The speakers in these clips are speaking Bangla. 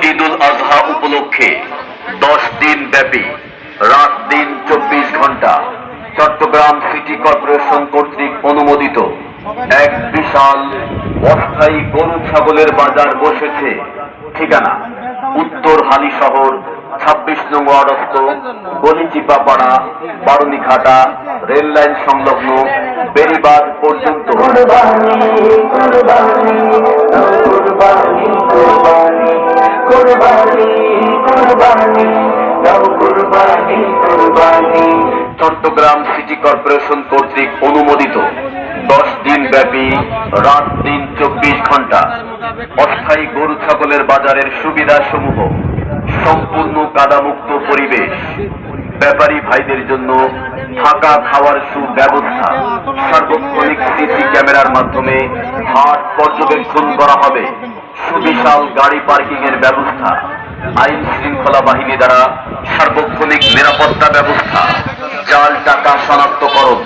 ঈদুল আজহা উপলক্ষে 10 দিন ব্যাপী রাত দিন 24 ঘন্টা চট্টগ্রাম সিটি কর্পোরেশন কর্তৃক অনুমোদিত এক বিশাল অস্থায়ী গরু ছাগলের বাজার বসেছে। ঠিকানা উত্তর হালিশহর 26 নং ওয়ার্ডস্থ গলিচিপাপাড়া বারুনিঘাটা রেল লাইন সংলগ্ন বেড়িবাঁধ পর্যন্ত। চট্টগ্রাম সিটি কর্পোরেশন কর্তৃক অনুমোদিত 10 দিন ব্যাপী রাত দিন 24 ঘন্টা অস্থায়ী গরু ছাগলের বাজারের সুবিধা সমূহ: সম্পূর্ণ কাদামুক্ত পরিবেশ, ব্যাপারী ভাইদের জন্য থাকা খাওয়ার সুব্যবস্থা, সার্বক্ষণিক সিসি ক্যামেরার মাধ্যমে হাট পর্যবেক্ষণ করা হবে, সুবিশাল গাড়ি পার্কিং এর ব্যবস্থা, আইন শৃঙ্খলা বাহিনী দ্বারা সার্বক্ষণিক নিরাপত্তা ব্যবস্থা, জাল টাকা শনাক্তকরণ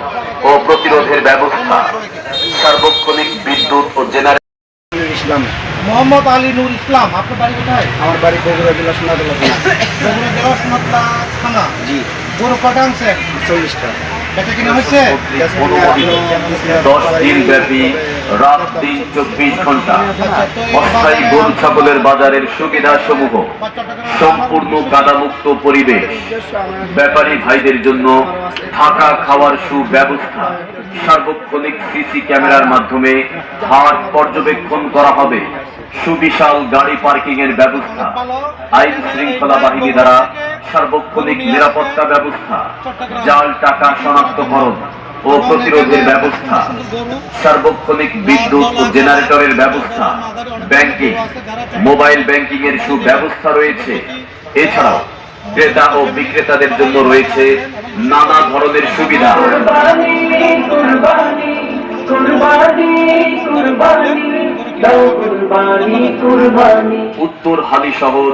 ও প্রতিরোধের ব্যবস্থা, সার্বক্ষণিক বিদ্যুৎ ও জেনারেটর। ইসলাম মোহাম্মদ আলী নূর ইসলাম। আপনার বাড়ি কোথায়? আমার বাড়ি বগুড়া জেলা সোনাতলা থানা। বগুড়া জেলা সোনাতলা থানা। জি। গরু কটা আনছেন? 40টা। বেচা কিনা হয়েছে? 10 দিন ব্যাপী রাত দিন 24 ঘন্টা অস্থায়ী গরু ছাগলের বাজারের সুবিধা সমূহ: সম্পূর্ণ কাদামুক্ত পরিবেশ, ব্যাপারী ভাইদের জন্য থাকা খাওয়ার সুব্যবস্থা, সার্বক্ষণিক সিসি ক্যামেরার মাধ্যমে হাট পর্যবেক্ষণ করা হবে, সুবিশাল গাড়ি পার্কিং এর ব্যবস্থা, আইন শৃঙ্খলা বাহিনী দ্বারা সার্বক্ষণিক নিরাপত্তা ব্যবস্থা, জাল টাকা শনাক্তকরণ ও প্রতিরোধের ব্যবস্থা, সার্বক্ষণিক বিদ্যুৎ ও জেনারেটরের ব্যবস্থা, ব্যাংকিং, মোবাইল ব্যাংকিং এর সুব্যবস্থা রয়েছে। এছাড়াও ক্রেতা ও বিক্রেতাদের জন্য রয়েছে নানা ধরনের সুবিধা। উত্তর হালিশহর